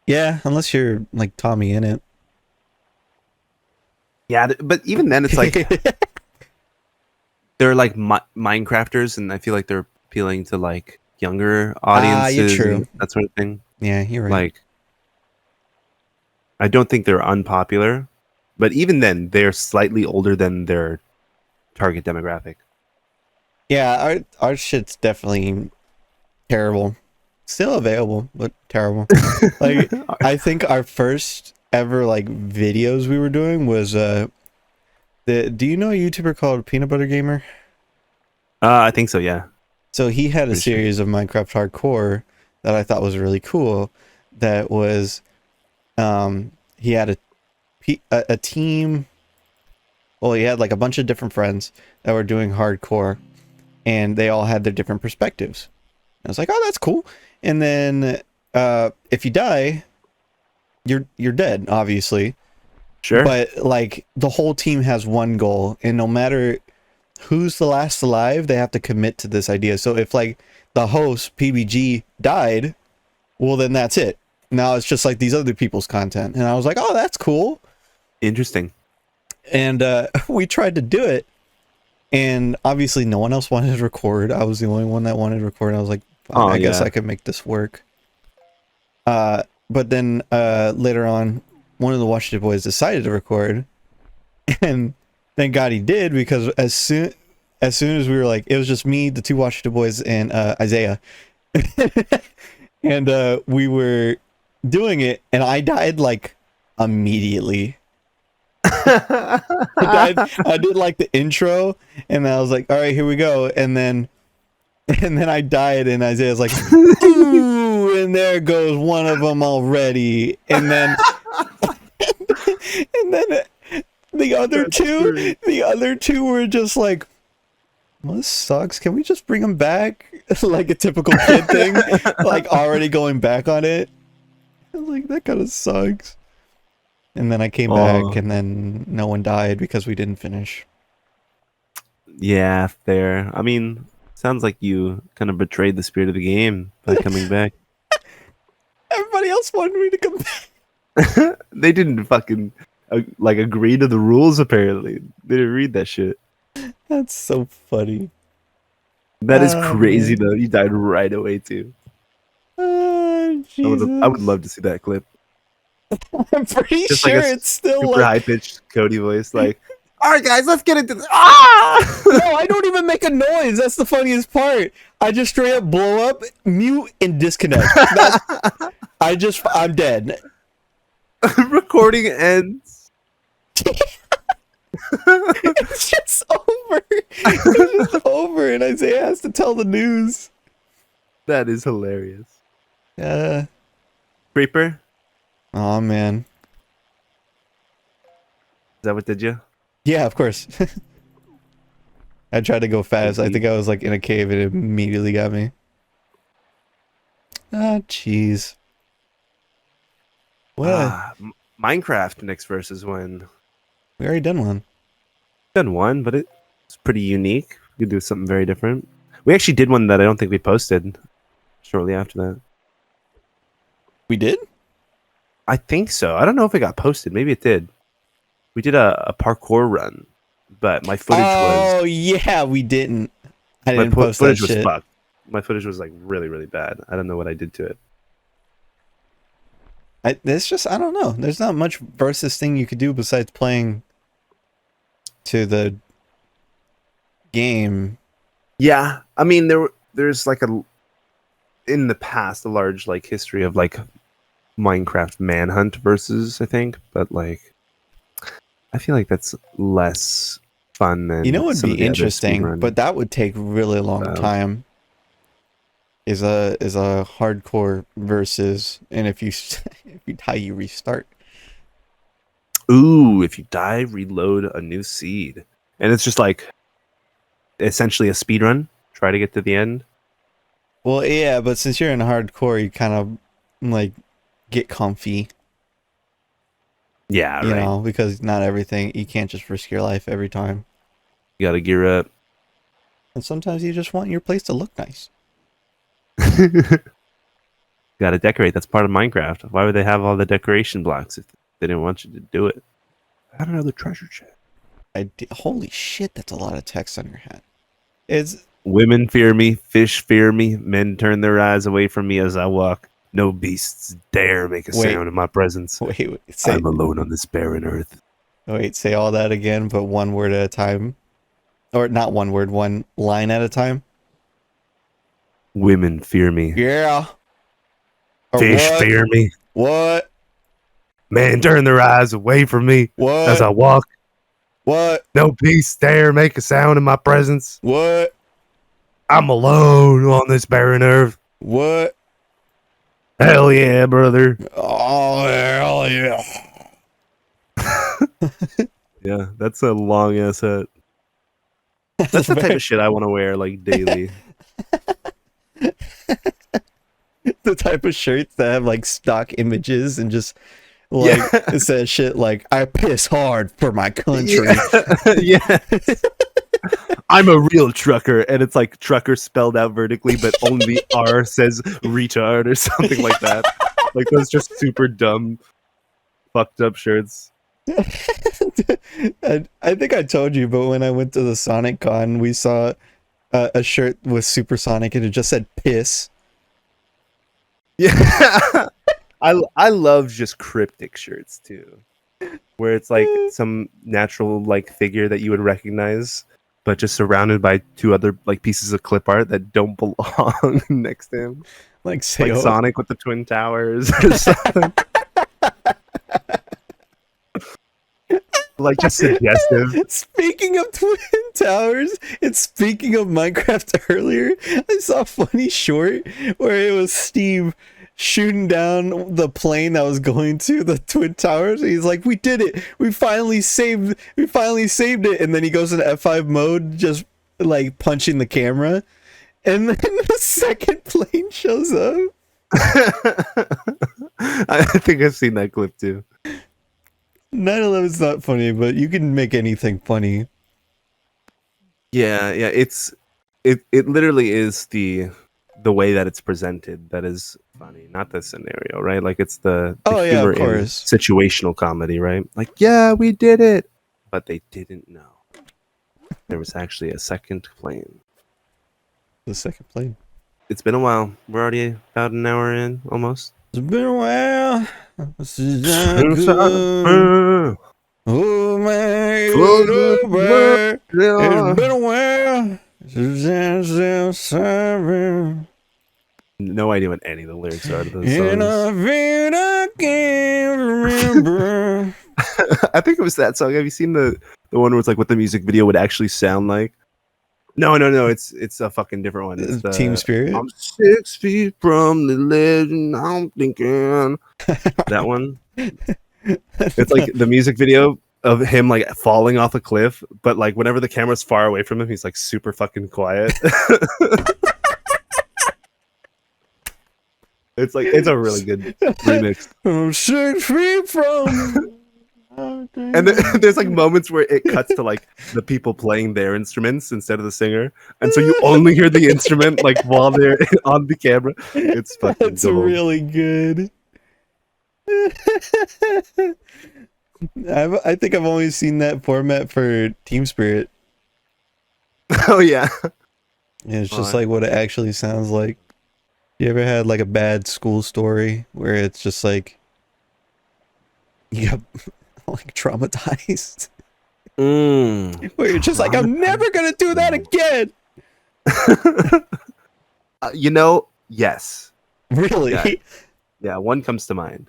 Yeah, unless you're like Tommy in it. Yeah, but even then, it's like they're like Minecrafters, and I feel like they're appealing to like younger You're audiences true. and that sort of thing. Yeah, you're right. Like, I don't think they're unpopular, but even then, they're slightly older than their target demographic. Yeah, our shit's definitely terrible. Still available, but terrible. Like, I think our first ever like videos we were doing was do you know a YouTuber called Peanut Butter Gamer? I think so. Yeah, So he had a pretty sure. series of Minecraft Hardcore that I thought was really cool. That was, he had a team. Well, he had like a bunch of different friends that were doing hardcore, and they all had their different perspectives. I was like, oh, that's cool. And then, if you die, you're dead, obviously. Sure. But like the whole team has one goal, and no matter who's the last alive, they have to commit to this idea. So if like the host PBG died, well then that's it. Now it's just like these other people's content. And I was like, oh, that's cool. Interesting. And we tried to do it, and obviously no one else wanted to record. I was the only one that wanted to record. I was like, fine, Oh I guess yeah. I could make this work. But then later on, one of the Washington boys decided to record, and thank God he did, because as soon as we were like, it was just me, the two Washington boys, and Isaiah, and we were doing it, and I died like immediately. I did like the intro, and I was like, all right, here we go, and then I died, and Isaiah's like, ooh, and there goes one of them already, and then the other That's two, great. the other two were just like, well, this sucks. Can we just bring him back? Like a typical kid thing, like already going back on it. I was like, that kind of sucks. And then I came back, Oh and then no one died because we didn't finish. yeah, fair. I mean, sounds like you kind of betrayed the spirit of the game by coming back. Everybody else wanted me to come back. They didn't fucking like agree to the rules. Apparently, they didn't read that shit. That's so funny. That is Oh crazy man. though. You died right away too. Oh, I would Jesus. love to see that clip. I'm pretty Just like sure a it's still super like, high pitched Cody voice, like, "All right, guys, let's get into this." Ah! no, I don't even make a noise. That's the funniest part. I just straight up blow up, mute, and disconnect. I'm dead. Recording ends. It's just over. It's just over, and Isaiah has to tell the news. That is hilarious. Uh, Creeper, oh man. is that what did you? Yeah, of course. I tried to go fast. I think I was like in a cave and it immediately got me. Ah, jeez. What? Minecraft next versus when We already done one. done one, but it's pretty unique. We could do something very different. We actually did one that I don't think we posted shortly after that. We did? I think so. I don't know if it got posted. Maybe it did. We did a parkour run, but my footage Oh, was yeah, we didn't. I my didn't post that footage was shit. fucked. My footage was like really, really bad. I don't know what I did to it. It's just, I don't know. There's not much versus thing you could do besides playing to the game. Yeah, I mean there's like in the past a large like history of like Minecraft manhunt versus I think, but like I feel like that's less fun than You know what would some be of the other interesting, speedrun but that would take really long styles. time. Is a hardcore versus, and if you if you die, you restart. Ooh, if you die, reload a new seed, and it's just like essentially a speed run. Try to get to the end. Well, yeah, but since you're in hardcore, you kind of like get comfy, Yeah, you right. know, because not everything, you can't just risk your life every time. You gotta gear up. And sometimes you just want your place to look nice. Gotta decorate. That's part of Minecraft. Why would they have all the decoration blocks if they didn't want you to do it? I don't know the treasure chest. Holy shit, that's a lot of text on your hat. It's Women fear me, fish fear me, men turn their eyes away from me as I walk. No beasts dare make a Wait. sound in my presence. wait, I'm alone on this barren earth. say all that again, but one word at a time, or not one word, one line at a time. Women fear me. Yeah. Or Fish what? fear me. What? Men turn their eyes away from me as I What? walk. What? No beasts dare make a sound in my presence. What? I'm alone on this barren earth. What? Hell yeah, brother. Oh, hell yeah. Yeah, that's a long ass hat. That's the type of shit I want to wear like daily. The type of shirts that have like stock images and just like it says shit like I piss hard for my country. Yeah. I'm a real trucker, and it's like trucker spelled out vertically, but only the R says retard or something like that. Like those just super dumb, fucked up shirts. I think I told you, but when I went to the Sonic Con, we saw a shirt with Supersonic and it just said piss. Yeah. I love just cryptic shirts too, where it's like some natural like figure that you would recognize, but just surrounded by two other like pieces of clip art that don't belong next to him, Like, say, like Sonic with the Twin Towers or something. Like just suggestive. Speaking of Twin Towers, and speaking of Minecraft earlier, I saw a funny short where it was Steve shooting down the plane that was going to the Twin Towers. He's like, "We did it! We finally saved it!" And then he goes into F5 mode, just like punching the camera, and then the second plane shows up. I think I've seen that clip too. 9/11's not funny, but you can make anything funny. Yeah, it literally is the way that it's presented that is funny, not the scenario, right? Like it's the Oh, yeah, humor of in course. situational comedy, right? Like, yeah, we did it, but they didn't know there was actually a second plane. The second plane. It's been a while. We're already about an hour in, almost. It's been a while. This is not good. Oh man, it's over. It's been a while. no idea what any of the lyrics are to those In songs. a bed I can't remember. I think it was that song. Have you seen the one where it's like what the music video would actually sound like? No. It's a fucking different one. It's Team the Spirit. I'm 6 feet from the legend. I'm thinking that one. It's like the music video of him like falling off a cliff, but like whenever the camera's far away from him, he's like super fucking quiet. It's a really good remix. I'm 6 feet from. And there's like moments where it cuts to like the people playing their instruments instead of the singer, and so you only hear the instrument like while they're on the camera. It's fucking That's gold. really good. I think I've only seen that format for Team Spirit. Oh yeah. Yeah, it's just like what it actually sounds like. You ever had like a bad school story where it's just like you got like traumatized? Where you're just like, I'm never gonna do that again. Yes. Really? Yeah, one comes to mind.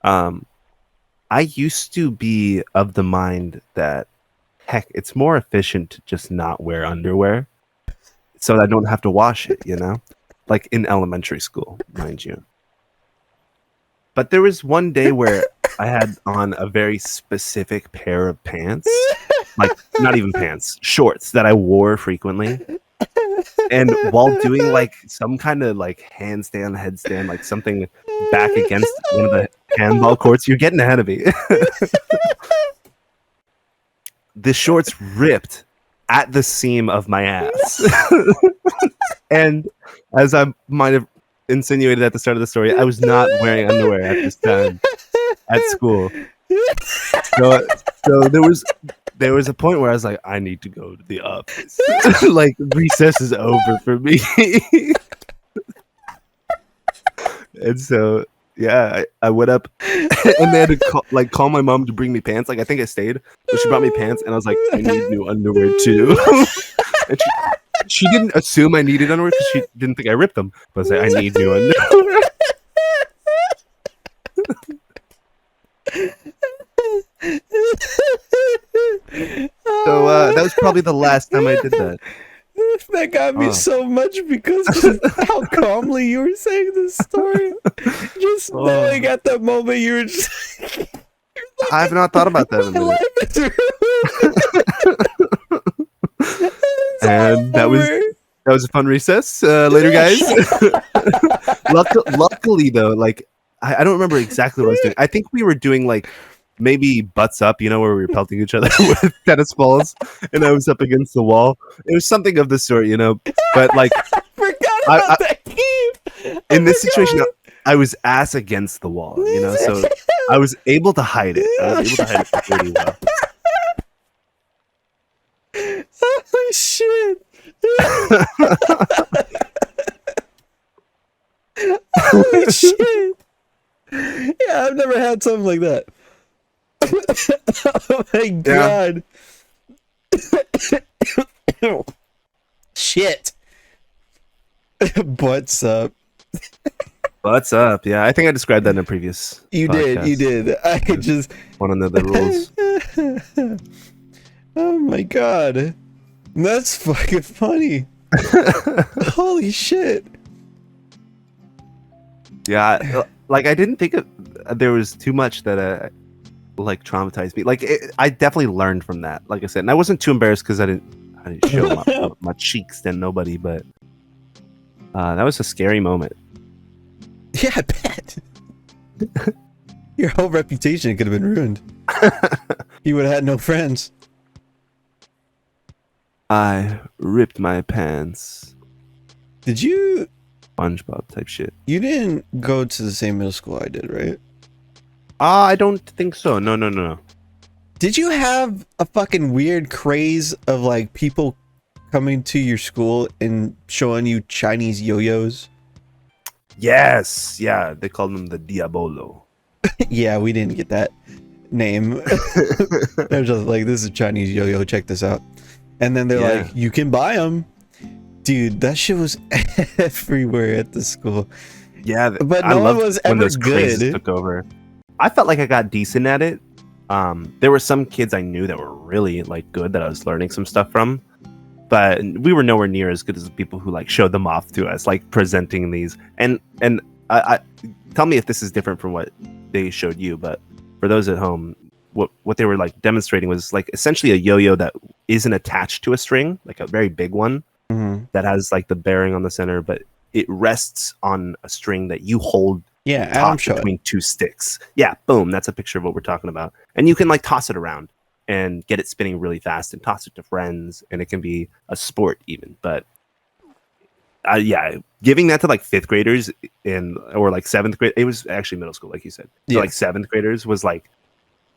I used to be of the mind that heck, it's more efficient to just not wear underwear so that I don't have to wash it, like in elementary school, mind you. But there was one day where I had on a very specific pair of pants, like not even pants, shorts that I wore frequently. And while doing like some kind of like handstand, headstand, like something back against one of the handball courts, you're getting ahead of me. The shorts ripped at the seam of my ass. And as I might have insinuated at the start of the story, I was not wearing underwear at this time at school. So there was a point where I was like, I need to go to the office. Like recess is over for me. And so yeah, I went up and they had to call my mom to bring me pants. Like I think I stayed, but she brought me pants and I was like, I need new underwear too. And she didn't assume I needed underwear because she didn't think I ripped them. But I was like, I need new underwear. So that was probably the last time I did that. That got me so much because just how calmly you were saying this story. Just knowing at that moment you were just like, I have not thought about that in a minute. And that was a fun recess. Later, guys. Luckily, though, like I don't remember exactly what I was doing. I think we were doing like maybe butts up, where we were pelting each other with tennis balls, and I was up against the wall. It was something of the sort, But like, I forgot about that game. In this situation, I was ass against the wall, so I was able to hide it. Pretty well. Oh shit! Holy shit! Yeah, I've never had something like that. Oh my god! Shit! What's up? What's up? Yeah, I think I described that in a previous. You podcast. did. I just want to know the rules. Oh my god, that's fucking funny. Holy shit! Yeah, like I didn't think there was too much that like traumatized me. Like I definitely learned from that. Like I said, and I wasn't too embarrassed because I didn't show my cheeks to nobody. But that was a scary moment. Yeah, I bet. Your whole reputation could have been ruined. You would have had no friends. I ripped my pants. Did you? SpongeBob type shit. You didn't go to the same middle school I did, right? I don't think so. No. Did you have a fucking weird craze of like people coming to your school and showing you Chinese yo-yos? Yes. Yeah, they called them the Diabolo. Yeah, we didn't get that name. They're just like, this is a Chinese yo-yo, check this out. And then they're like, you can buy them. Dude, that shit was everywhere at the school. Yeah, But I no one loved was when ever those crazes good. took over. I felt like I got decent at it. There were some kids I knew that were really like good that I was learning some stuff from, but we were nowhere near as good as the people who like showed them off to us, like presenting these. And I tell me if this is different from what they showed you, but for those at home, what they were like demonstrating was like essentially a yo-yo that isn't attached to a string, like a very big one Mhm. that has like the bearing on the center, but it rests on a string that you hold Yeah, Adam taut showed. between two sticks. Yeah, boom, that's a picture of what we're talking about. And you can like toss it around and get it spinning really fast and toss it to friends, and it can be a sport even. But yeah, giving that to like fifth graders in or like seventh grade, it was actually middle school, like you said. To Yeah. like seventh graders was like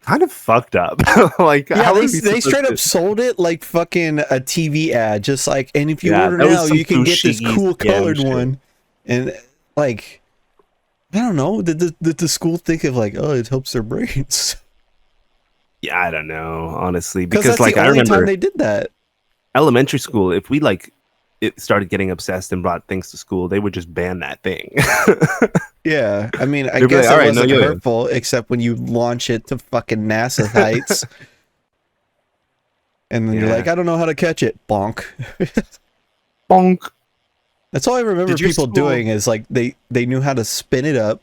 kind of fucked up. Like, Yeah, how they, are we they supposed straight to? up sold it like fucking a TV ad. Just like, and if you Yeah, order that was now, some you can get this Fushigi cool scam colored shit. one. And like, I don't know. Did the school think of like, oh, it helps their brains? Yeah, I don't know, honestly, Because because that's like the I only time remember they did that. elementary school, if we like it started getting obsessed and brought things to school, they would just ban that thing. Yeah, I mean, I They'd be guess like, all it right, no wasn't yo-yo. hurtful, except when you launch it to fucking NASA heights, and then you're Yeah. like, I don't know how to catch it. Bonk. Bonk. That's all I remember Did your people school- doing is like they knew how to spin it up,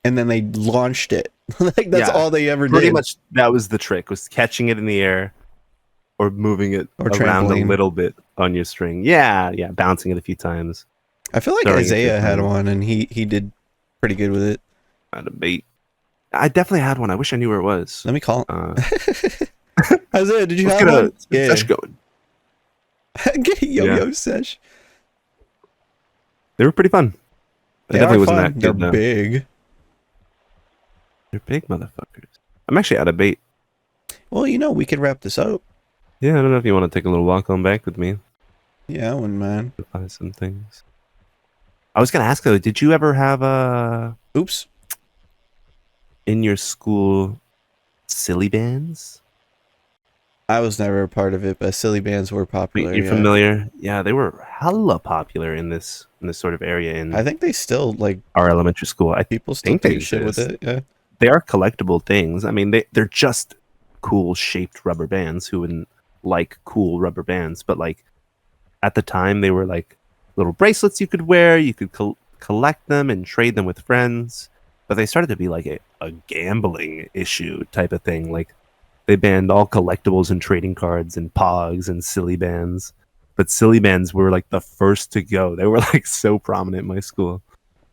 and then they launched it. Like that's Yeah, all they ever Pretty did. much that was the trick, was catching it in the air or moving it Or around trampoline. a little bit on your string. Yeah, bouncing it a few times. I feel like throwing it to Isaiah your had friend. one, and he did pretty good with it. Not a bait. I definitely had one. I wish I knew where it was. Let me call him. Uh, Isaiah, did you let's have get one? a sesh going. Get a yo-yo sesh. They were pretty fun. I They definitely are wasn't fun. that They're good though. big. They're big motherfuckers. I'm actually out of bait. Well, you know, we could wrap this up. Yeah, I don't know if you want to take a little walk on back with me Yeah, I wouldn't mind. to find some things. I was gonna ask though, did you ever have Oops. in your school silly bands? I was never a part of it, but silly bands were popular. You're yeah. familiar? Yeah, they were hella popular in this sort of area in I think they still like our elementary school. I people still think they do shit with exist. it. Yeah. They are collectible things. I mean, they're just cool shaped rubber bands. Who wouldn't like cool rubber bands? But like at the time, they were like little bracelets you could wear. You could collect them and trade them with friends. But they started to be like a gambling issue type of thing. Like they banned all collectibles and trading cards and pogs and silly bands. But silly bands were like the first to go. They were like so prominent in my school.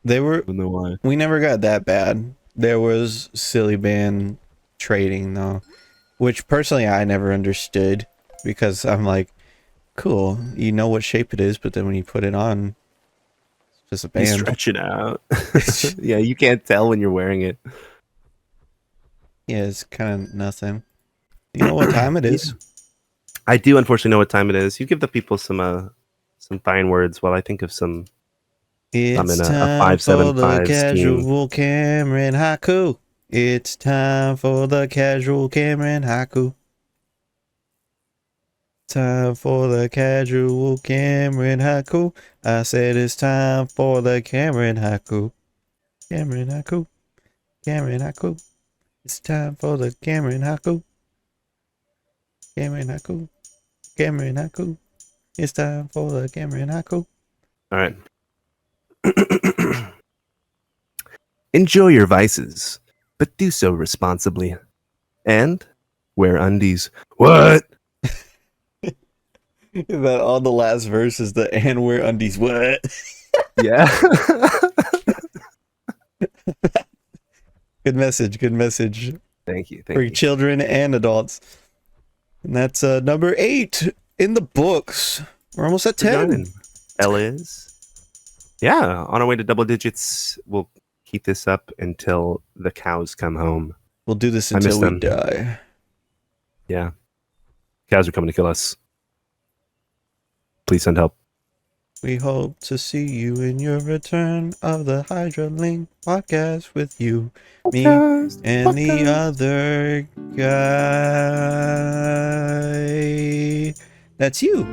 They were. I don't know why. We never got that bad. There was silly band trading though, which personally I never understood because I'm like, cool, you know what shape it is, but then when you put it on, it's just a You band. stretch it out. Yeah, you can't tell when you're wearing it. Yeah, it's kind of nothing. You know what time it is? I do unfortunately know what time it is. You give the people some fine words while I think of some. I'm It's in a time for the 575 scheme. casual Cameron haiku. It's time for the casual Cameron haiku. Time for the casual Cameron haiku. I said it's time for the Cameron haiku. Cameron haiku. Cameron haiku. It's time for the Cameron haiku. Cameron haiku. Cameron haiku. It's time for the Cameron haiku. All right. Enjoy your vices, but do so responsibly. And wear undies. What? That on the last verse is the and wear undies. What? Yeah. Good message. Good message Thank you. for Thank you. children and adults. And that's number 8 in the books. We're almost at 10. L is. Yeah, on our way to double digits. We'll keep this up until the cows come home. We'll do this I miss until we them. die. Yeah. Cows are coming to kill us. Please send help. We hope to see you in your return of the Hydra Link podcast with you, me, and the other guy. That's you.